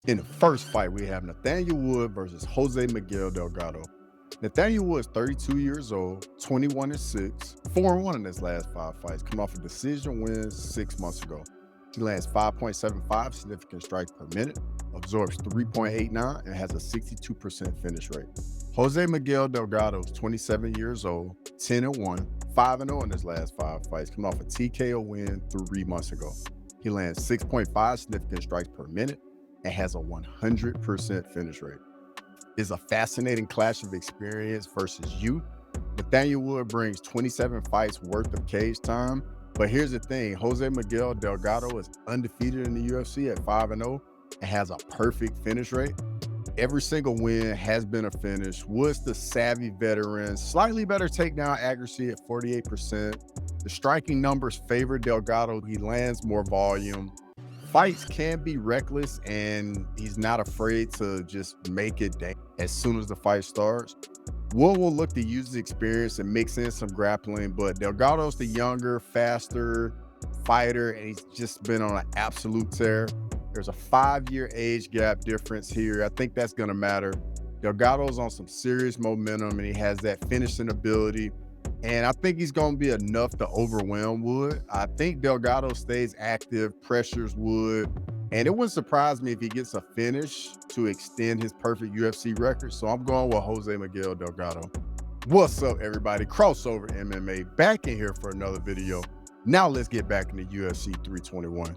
In the first fight, we have Nathaniel Wood versus Jose Miguel Delgado. Nathaniel Wood is 32 years old, 21-6, 4-1 in his last 5 fights, coming off a decision win 6 months ago. He lands 5.75 significant strikes per minute, absorbs 3.89, and has a 62% finish rate. Jose Miguel Delgado is 27 years old, 10-1, 5-0 in his last 5 fights, coming off a TKO win 3 months ago. He lands 6.5 significant strikes per minute and has a 100% finish rate. It's a fascinating clash of experience versus youth. Nathaniel Wood brings 27 fights worth of cage time, but here's the thing, Jose Miguel Delgado is undefeated in the UFC at 5-0 and has a perfect finish rate. Every single win has been a finish. Wood's the savvy veteran, slightly better takedown accuracy at 48%. The striking numbers favor Delgado. He lands more volume. Fights can be reckless, and he's not afraid to just make it as soon as the fight starts. Wood will look to use his experience and mix in some grappling, but Delgado's the younger, faster fighter, and he's just been on an absolute tear. There's a 5-year age gap difference here. I think that's going to matter. Delgado's on some serious momentum, and he has that finishing ability. And I think he's going to be enough to overwhelm Wood. I think Delgado stays active, pressures Wood, and it wouldn't surprise me if he gets a finish to extend his perfect UFC record. So I'm going with Jose Miguel Delgado. What's up, everybody? Crossover MMA back in here for another video. Now let's get back into UFC 321.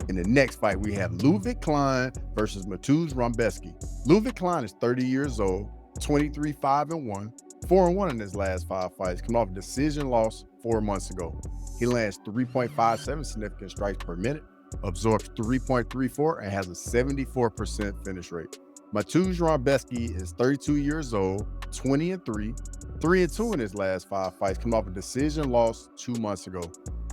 In the next fight, we have Ludovit Klein versus Mateusz Rebecki. Ludovit Klein is 30 years old, 23-5-1, 4-1 in his last 5 fights, coming off a decision loss 4 months ago. He lands 3.57 significant strikes per minute, absorbs 3.34, and has a 74% finish rate. Mateusz Rebecki is 32 years old, 20-3, 3-2 in his last 5 fights, coming off a decision loss 2 months ago.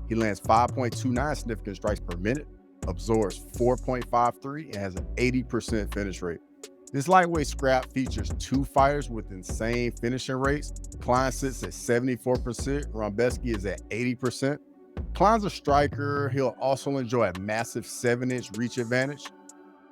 He lands 5.29 significant strikes per minute, absorbs 4.53, and has an 80% finish rate. This lightweight scrap features 2 fighters with insane finishing rates. Klein sits at 74%, Rebecki is at 80%. Klein's a striker. He'll also enjoy a massive 7-inch reach advantage.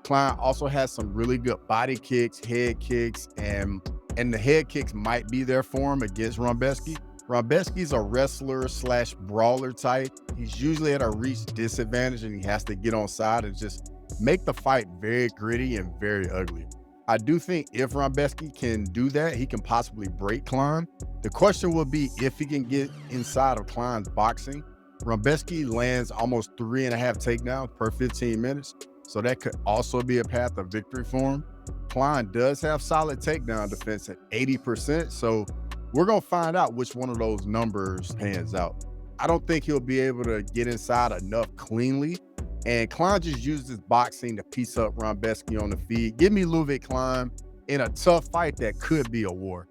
Klein also has some really good body kicks, head kicks, and the head kicks might be there for him against Rebecki. Rebecki's a wrestler/brawler type. He's usually at a reach disadvantage, and he has to get on side and just make the fight very gritty and very ugly. I do think if Rebecki can do that, he can possibly break Klein. The question will be if he can get inside of Klein's boxing. Rebecki lands almost 3.5 takedowns per 15 minutes, so that could also be a path of victory for him. Klein does have solid takedown defense at 80%, so we're going to find out which one of those numbers pans out. I don't think he'll be able to get inside enough cleanly, and Klein just used his boxing to piece up Rebecki on the feet. Give me Ludovit Klein in a tough fight that could be a war.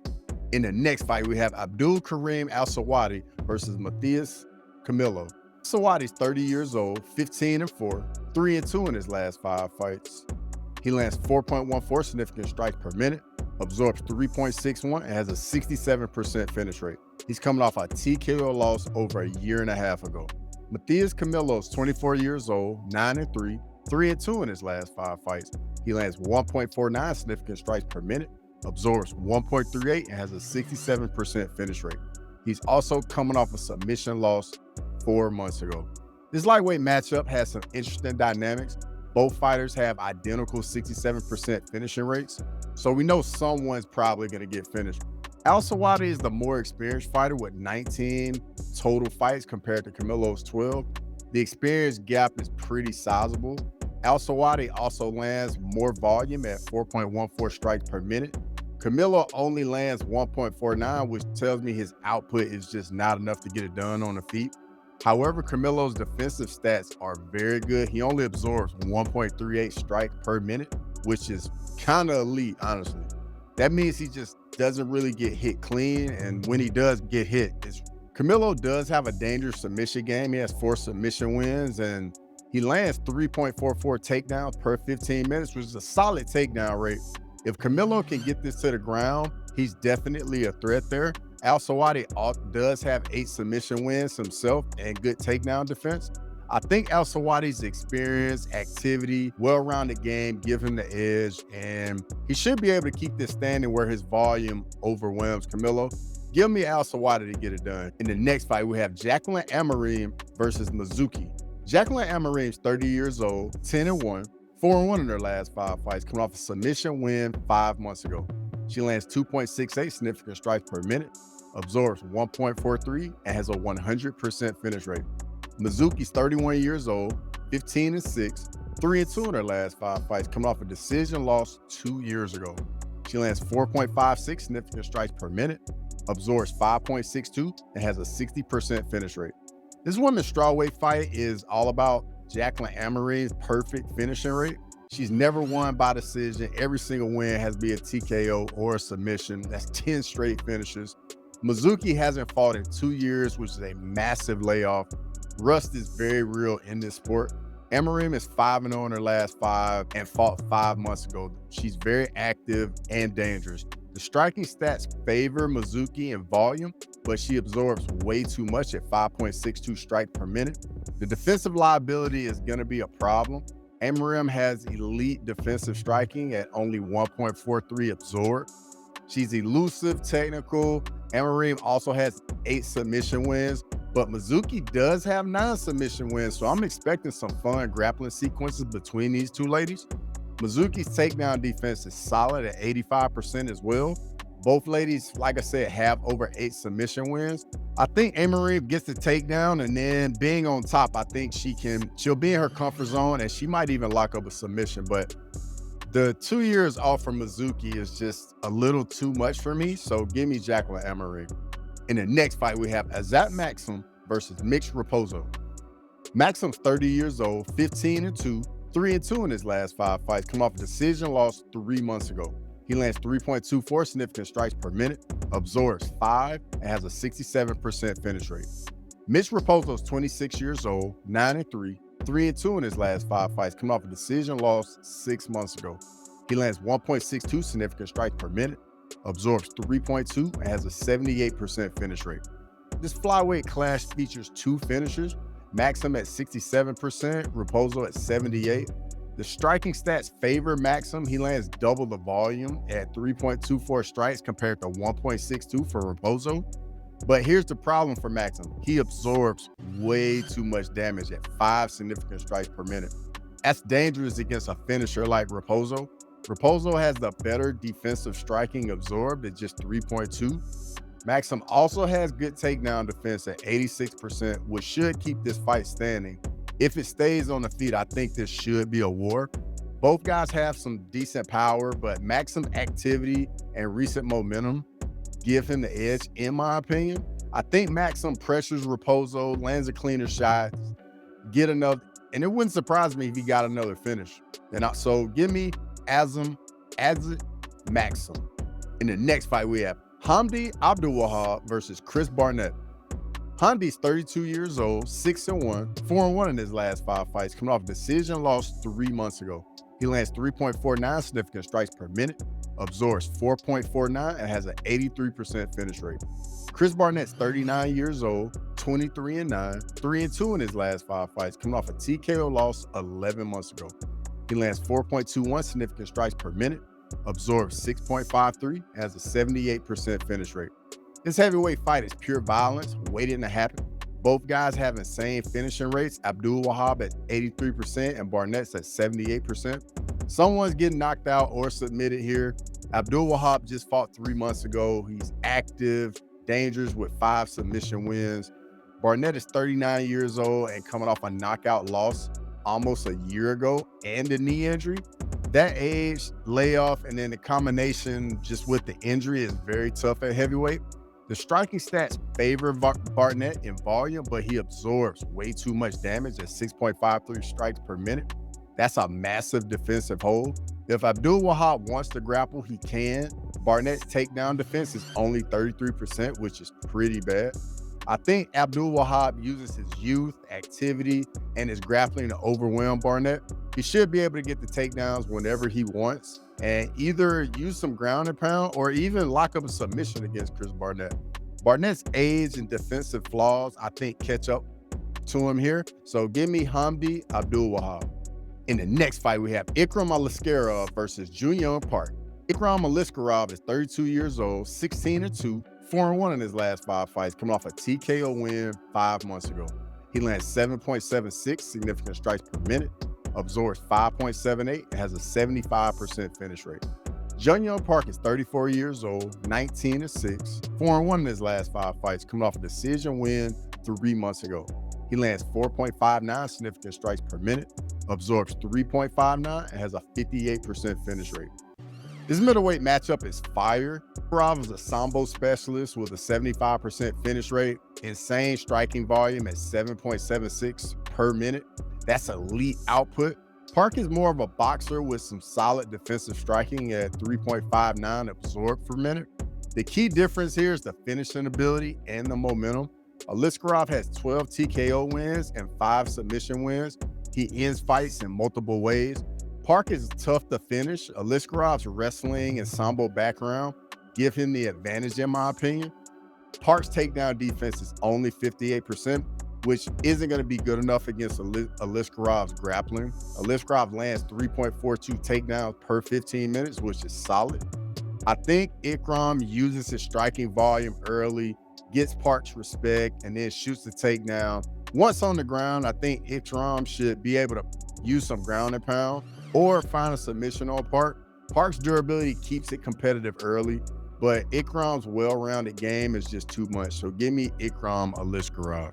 In the next fight, we have Abdul Kareem Al-Selwady versus Matheus Camilo. Al-Selwady's 30 years old, 15-4, 3-2 in his last 5 fights. He lands 4.14 significant strikes per minute, absorbs 3.61, and has a 67% finish rate. He's coming off a TKO loss over a 1.5 years ago. Matheus Camilo is 24 years old, 9-3, 3-2 in his last 5 fights. He lands 1.49 significant strikes per minute, absorbs 1.38, and has a 67% finish rate. He's also coming off a submission loss 4 months ago. This lightweight matchup has some interesting dynamics. Both fighters have identical 67% finishing rates, so we know someone's probably going to get finished. Al-Selwady is the more experienced fighter with 19 total fights compared to Camilo's 12. The experience gap is pretty sizable. Al-Selwady also lands more volume at 4.14 strikes per minute. Camilo only lands 1.49, which tells me his output is just not enough to get it done on the feet. However, Camilo's defensive stats are very good. He only absorbs 1.38 strikes per minute, which is kind of elite, honestly. That means he just doesn't really get hit clean, and when he does get hit, Camilo does have a dangerous submission game. He has 4 submission wins, and he lands 3.44 takedowns per 15 minutes, which is a solid takedown rate. If Camilo can get this to the ground, he's definitely a threat there. Al-Selwady does have 8 submission wins himself and good takedown defense. I think Al-Selwady's experience, activity, well-rounded game give him the edge, and he should be able to keep this standing where his volume overwhelms Camilo. Give me Al-Selwady to get it done. In the next fight, we have Jacqueline Amorim versus Mizuki. Jacqueline Amorim's 30 years old, 10-1, 4-1 in her last 5 fights, coming off a submission win 5 months ago. She lands 2.68 significant strikes per minute, absorbs 1.43, and has a 100% finish rate. Mizuki's 31 years old, 15-6, 3-2 in her last 5 fights, coming off a decision loss 2 years ago. She lands 4.56 significant strikes per minute, absorbs 5.62, and has a 60% finish rate. This women's strawweight fight is all about Jacqueline Amorim's perfect finishing rate. She's never won by decision. Every single win has been a TKO or a submission. That's 10 straight finishes. Mizuki hasn't fought in 2 years, which is a massive layoff. Rust is very real in this sport. Amorim is 5-0 in her last 5 and fought 5 months ago. She's very active and dangerous. The striking stats favor Mizuki in volume, but she absorbs way too much at 5.62 strikes per minute. The defensive liability is going to be a problem. Amorim has elite defensive striking at only 1.43 absorbed. She's elusive, technical. Amorim also has 8 submission wins, but Mizuki does have 9 submission wins, so I'm expecting some fun grappling sequences between these two ladies. Mizuki's takedown defense is solid at 85% as well. Both ladies, like I said, have over 8 submission wins. I think Amorim gets the takedown, and then being on top, I think she'll be in her comfort zone, and she might even lock up a submission, but the 2 years off from Mizuki is just a little too much for me, so give me Jacqueline Amorim. In the next fight, we have Azat Maksum versus Mitch Raposo. Maksum's 30 years old, 15-2, 3-2 in his last 5 fights, come off a decision loss 3 months ago. He lands 3.24 significant strikes per minute, absorbs 5, and has a 67% finish rate. Mitch Raposo's 26 years old, 9-3, 3-2 in his last 5 fights, coming off a decision loss 6 months ago. He lands 1.62 significant strikes per minute, absorbs 3.2, and has a 78% finish rate. This flyweight clash features 2 finishers, Maksum at 67%, Raposo at 78%. The striking stats favor Maksum. He lands double the volume at 3.24 strikes compared to 1.62 for Raposo. But here's the problem for Maksum. He absorbs way too much damage at 5 significant strikes per minute. That's dangerous against a finisher like Raposo. Raposo has the better defensive striking absorbed at just 3.2. Maksum also has good takedown defense at 86%, which should keep this fight standing. If it stays on the feet, I think this should be a war. Both guys have some decent power, but Maksum's activity and recent momentum give him the edge, in my opinion. I think Maksum pressures Raposo, lands a cleaner shot, get another, and it wouldn't surprise me if he got another finish. So give me Azat Maksum. In the next fight, we have Hamdi Abdul versus Chris Barnett. Hamdi's 32 years old, 6-1, 4-1 in his last 5 fights, coming off a decision loss 3 months ago. He lands 3.49 significant strikes per minute, absorbs 4.49, and has an 83% finish rate. Chris Barnett's 39 years old, 23-9, 3-2 in his last 5 fights, coming off a TKO loss 11 months ago. He lands 4.21 significant strikes per minute, absorbs 6.53, and has a 78% finish rate. This heavyweight fight is pure violence, waiting to happen. Both guys have insane finishing rates, Abdul Wahab at 83% and Barnett's at 78%. Someone's getting knocked out or submitted here. Abdul Wahab just fought 3 months ago. He's active, dangerous with 5 submission wins. Barnett is 39 years old and coming off a knockout loss almost a year ago and a knee injury. That age, layoff, and then the combination just with the injury is very tough at heavyweight. The striking stats favor Barnett in volume, but he absorbs way too much damage at 6.53 strikes per minute. That's a massive defensive hold. If Abdul Wahab wants to grapple, he can. Barnett's takedown defense is only 33%, which is pretty bad. I think Abdul Wahab uses his youth, activity, and his grappling to overwhelm Barnett. He should be able to get the takedowns whenever he wants and either use some ground and pound or even lock up a submission against Chris Barnett. Barnett's age and defensive flaws, I think, catch up to him here. So give me Hamdi Abdul-Wahab. In the next fight, we have Ikram Aliskerov versus JunYong Park. Ikram Aliskerov is 32 years old, 16-2, 4-1 in his last 5 fights, coming off a TKO win 5 months ago. He lands 7.76 significant strikes per minute, absorbs 5.78, and has a 75% finish rate. JunYong Park is 34 years old, 19-6, 4-1 in his last 5 fights, coming off a decision win 3 months ago. He lands 4.59 significant strikes per minute, absorbs 3.59, and has a 58% finish rate. This middleweight matchup is fire. Aliskerov is a sambo specialist with a 75% finish rate, insane striking volume at 7.76 per minute. That's elite output. Park is more of a boxer with some solid defensive striking at 3.59 absorbed per minute. The key difference here is the finishing ability and the momentum. Aliskerov has 12 TKO wins and 5 submission wins. He ends fights in multiple ways. Park is tough to finish. Aliskerov's wrestling and sambo background give him the advantage in my opinion. Park's takedown defense is only 58%, which isn't going to be good enough against Aliskerov's grappling. Aliskerov lands 3.42 takedowns per 15 minutes, which is solid. I think Ikram uses his striking volume early, gets Park's respect, and then shoots the takedown. Once on the ground, I think Ikram should be able to use some ground and pound or find a submission on Park. Park's durability keeps it competitive early, but Ikram's well-rounded game is just too much. So give me Ikram Aliskerov.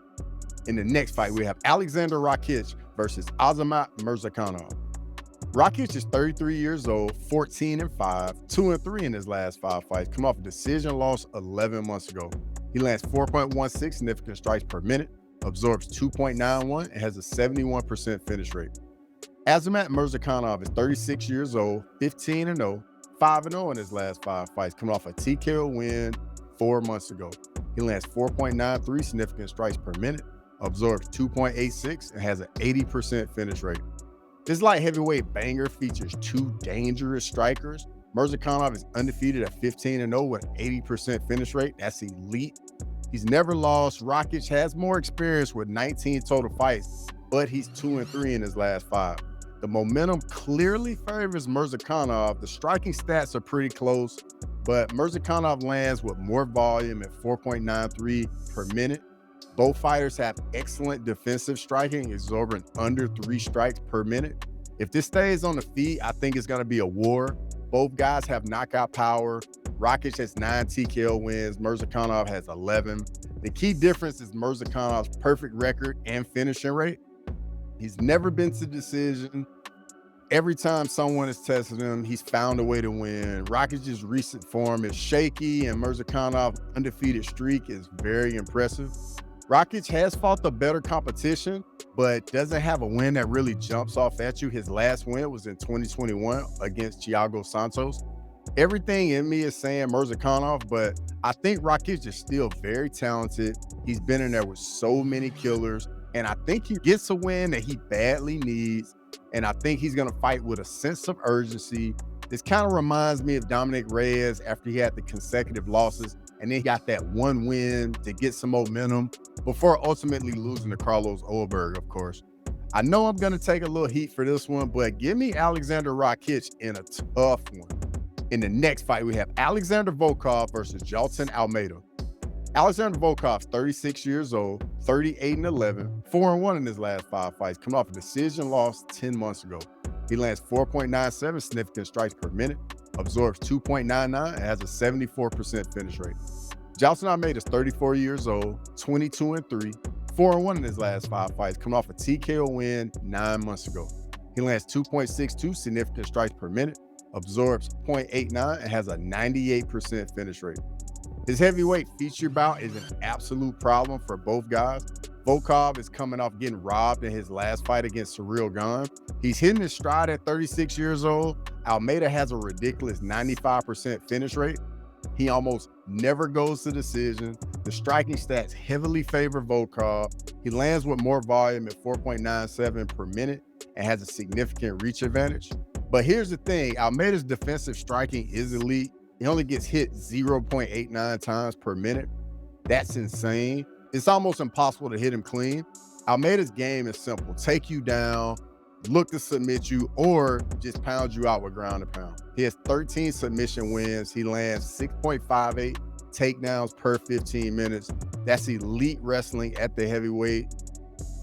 In the next fight, we have Aleksandar Rakic versus Azamat Murzakanov. Rakic is 33 years old, 14-5, 2-3 in his last 5 fights, come off a decision loss 11 months ago. He lands 4.16 significant strikes per minute, absorbs 2.91, and has a 71% finish rate. Azamat Murzakanov is 36 years old, 15-0, 5-0 in his last 5 fights, coming off a TKO win 4 months ago. He lands 4.93 significant strikes per minute, absorbs 2.86, and has an 80% finish rate. This light heavyweight banger features 2 dangerous strikers. Murzakanov is undefeated at 15-0 with an 80% finish rate. That's elite. He's never lost. Rakic has more experience with 19 total fights, but he's 2-3 in his last 5. The momentum clearly favors Murzakanov. The striking stats are pretty close, but Murzakanov lands with more volume at 4.93 per minute. Both fighters have excellent defensive striking, absorbing under 3 strikes per minute. If this stays on the feet, I think it's going to be a war. Both guys have knockout power. Rakic has 9 TKO wins. Murzakanov has 11. The key difference is Murzakanov's perfect record and finishing rate. He's never been to decision. Every time someone has tested him, he's found a way to win. Rakic's recent form is shaky, and Murzakanov's undefeated streak is very impressive. Rakic has fought the better competition, but doesn't have a win that really jumps off at you. His last win was in 2021 against Thiago Santos. Everything in me is saying Murzakanov, but I think Rakic is still very talented. He's been in there with so many killers, and I think he gets a win that he badly needs, and I think he's going to fight with a sense of urgency. This kind of reminds me of Dominic Reyes after he had the consecutive losses, and then he got that one win to get some momentum before ultimately losing to Carlos Ulberg, of course. I know I'm going to take a little heat for this one, but give me Aleksandar Rakic in a tough one. In the next fight, we have Aleksandar Volkov versus Jailton Almeida. Aleksandar Volkov's 36 years old, 38-11, 4-1 in his last 5 fights, coming off a decision loss 10 months ago. He lands 4.97 significant strikes per minute, absorbs 2.99, and has a 74% finish rate. Jailton Almeida is 34 years old, 22-3, 4-1 in his last 5 fights, coming off a TKO win 9 months ago. He lands 2.62 significant strikes per minute, absorbs 0.89, and has a 98% finish rate. His heavyweight feature bout is an absolute problem for both guys. Volkov is coming off getting robbed in his last fight against Cyril Gane. He's hitting his stride at 36 years old. Almeida has a ridiculous 95% finish rate. He almost never goes to decision. The striking stats heavily favor Volkov. He lands with more volume at 4.97 per minute and has a significant reach advantage. But here's the thing, Almeida's defensive striking is elite. He only gets hit 0.89 times per minute. That's insane. It's almost impossible to hit him clean. Almeida's game is simple. Take you down, look to submit you, or just pound you out with ground and pound. He has 13 submission wins. He lands 6.58 takedowns per 15 minutes. That's elite wrestling at the heavyweight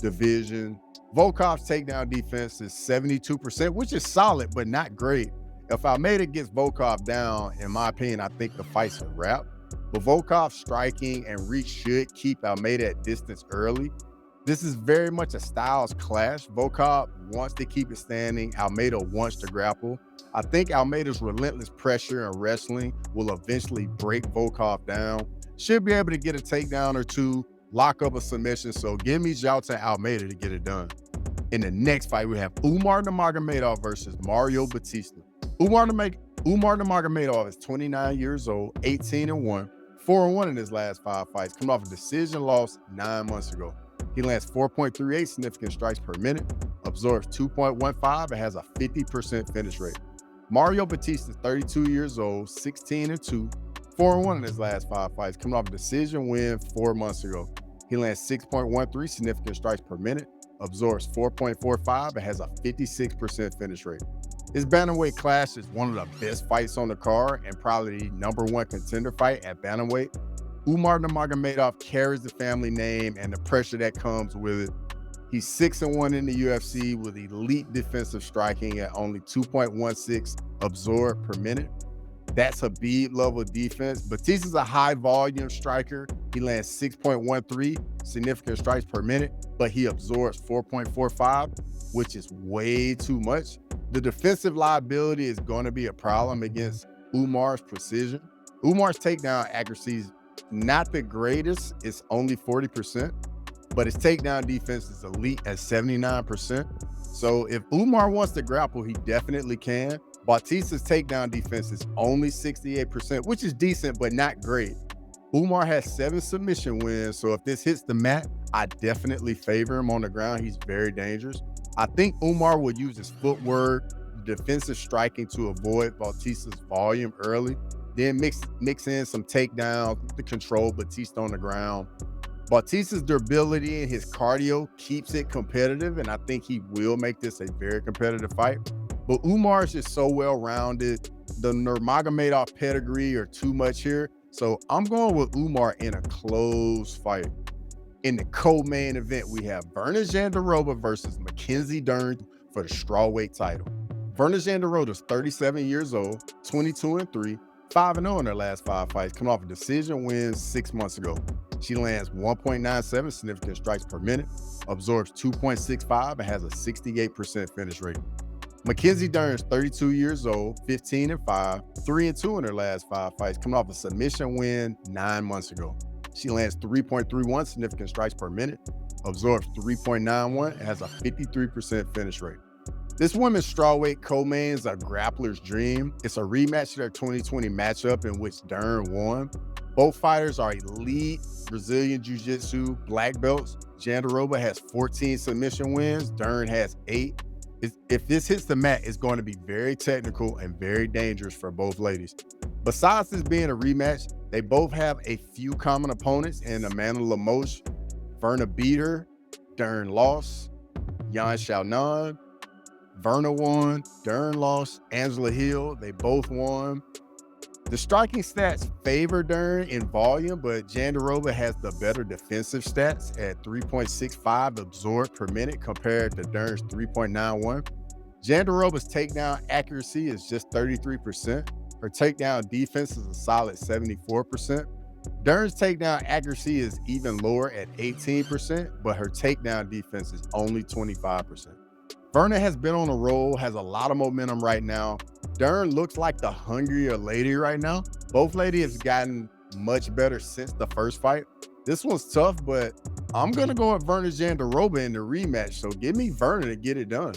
division. Volkov's takedown defense is 72%, which is solid, but not great. If Almeida gets Volkov down, in my opinion, I think the fight's a wrap. But Volkov's striking and reach should keep Almeida at distance early. This is very much a styles clash. Volkov wants to keep it standing. Almeida wants to grapple. I think Almeida's relentless pressure and wrestling will eventually break Volkov down. Should be able to get a takedown or two, lock up a submission. So give me Jailton Almeida to get it done. In the next fight, we have Umar Nurmagomedov versus Mario Bautista. Umar Nurmagomedov is 29 years old, 18-1, 4-1 in his last 5 fights, coming off a decision loss 9 months ago. He lands 4.38 significant strikes per minute, absorbs 2.15, and has a 50% finish rate. Mario Bautista is 32 years old, 16-2, 4-1 in his last 5 fights, coming off a decision win 4 months ago. He lands 6.13 significant strikes per minute, absorbs 4.45, and has a 56% finish rate. This bantamweight clash is one of the best fights on the card and probably the #1 contender fight at bantamweight. Umar Nurmagomedov carries the family name and the pressure that comes with it. He's 6-1 in the UFC with elite defensive striking at only 2.16 absorbed per minute. That's Habib level defense. Bautista's a high volume striker. He lands 6.13 significant strikes per minute, but he absorbs 4.45, which is way too much. The defensive liability is going to be a problem against Umar's precision. Umar's takedown accuracy is not the greatest. It's only 40%, but his takedown defense is elite at 79%. So if Umar wants to grapple, he definitely can. Bautista's takedown defense is only 68%, which is decent, but not great. Umar has 7 submission wins, so if this hits the mat, I definitely favor him on the ground. He's very dangerous. I think Umar will use his footwork, defensive striking to avoid Bautista's volume early, then mix in some takedowns to control Bautista on the ground. Bautista's durability and his cardio keeps it competitive, and I think he will make this a very competitive fight. But Umar is just so well-rounded. The Nurmagomedov pedigree are too much here, so I'm going with Umar in a close fight. In the co-main event, we have Virna Jandiroba versus Mackenzie Dern for the strawweight title. Virna Jandiroba is 37 years old, 22-3, 5-0 in her last 5 fights, coming off a decision win 6 months ago. She lands 1.97 significant strikes per minute, absorbs 2.65, and has a 68% finish rate. Mackenzie Dern is 32 years old, 15-5, 3-2 in her last 5 fights, coming off a submission win 9 months ago. She lands 3.31 significant strikes per minute, absorbs 3.91, and has a 53% finish rate. This women's strawweight co-main is a grappler's dream. It's a rematch to their 2020 matchup in which Dern won. Both fighters are elite Brazilian Jiu-Jitsu black belts. Jandiroba has 14 submission wins. Dern has 8. If this hits the mat, it's going to be very technical and very dangerous for both ladies. Besides this being a rematch, they both have a few common opponents in Amanda Lemos. Virna beat her, Dern lost. Yan Xiaonan, Virna won, Dern lost. Angela Hill, they both won. The striking stats favor Dern in volume, but Jandiroba has the better defensive stats at 3.65 absorbed per minute compared to Dern's 3.91. Jandiroba's takedown accuracy is just 33%. Her takedown defense is a solid 74%. Dern's takedown accuracy is even lower at 18%, but her takedown defense is only 25%. Virna has been on a roll, has a lot of momentum right now. Dern looks like the hungrier lady right now. Both ladies have gotten much better since the first fight. This one's tough, but I'm going to go with Virna Jandiroba in the rematch, so give me Virna to get it done.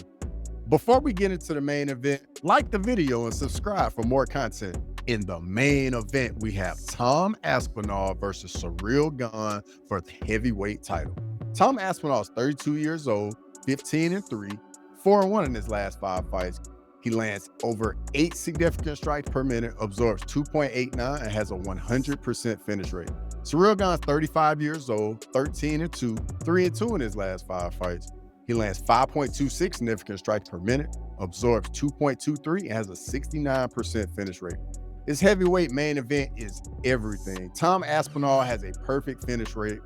Before we get into the main event, like the video and subscribe for more content. In the main event, we have Tom Aspinall versus Cyril Gane for the heavyweight title. Tom Aspinall is 32 years old, 15-3, 4-1 in his last 5 fights. He lands over 8 significant strikes per minute, absorbs 2.89, and has a 100% finish rate. Cyril Gane's 35 years old, 13-2, 3-2 in his last 5 fights. He lands 5.26 significant strikes per minute, absorbs 2.23, and has a 69% finish rate. His heavyweight main event is everything. Tom Aspinall has a perfect finish rate.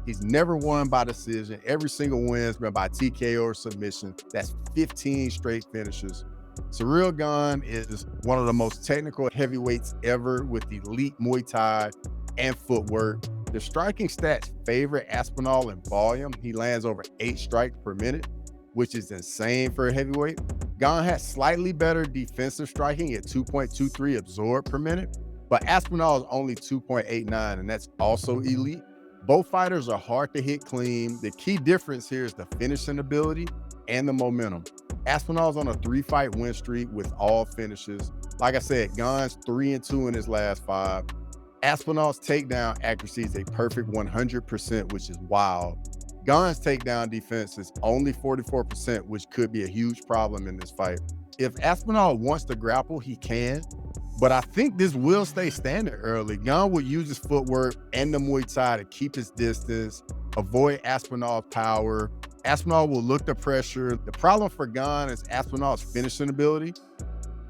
He's never won by decision. Every single win has been by TKO or submission. That's 15 straight finishes. Cyril Gane is one of the most technical heavyweights ever with elite Muay Thai and footwork. The striking stats favor Aspinall in volume. He lands over 8 strikes per minute, which is insane for a heavyweight. Gane has slightly better defensive striking at 2.23 absorbed per minute, but Aspinall is only 2.89, and that's also elite. Both fighters are hard to hit clean. The key difference here is the finishing ability and the momentum. Aspinall's on a 3-fight win streak with all finishes. Like I said, Gane's 3-2 in his last 5. Aspinall's takedown accuracy is a perfect 100%, which is wild. Gane's takedown defense is only 44%, which could be a huge problem in this fight. If Aspinall wants to grapple, he can, but I think this will stay standard early. Gane will use his footwork and the Muay Thai to keep his distance, avoid Aspinall's power. Aspinall will look the pressure. The problem for Gane is Aspinall's finishing ability.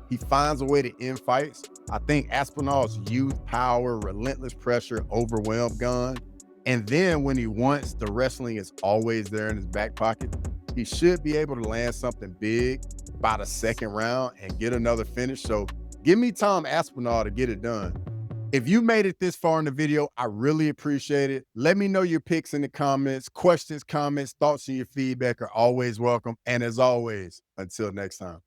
He finds a way to end fights. I think Aspinall's youth, power, relentless pressure overwhelmed Gane. And then when he wants, the wrestling is always there in his back pocket. He should be able to land something big by the second round and get another finish. So give me Tom Aspinall to get it done. If you made it this far in the video, I really appreciate it. Let me know your picks in the comments. Questions, comments, thoughts, and your feedback are always welcome. And as always, until next time.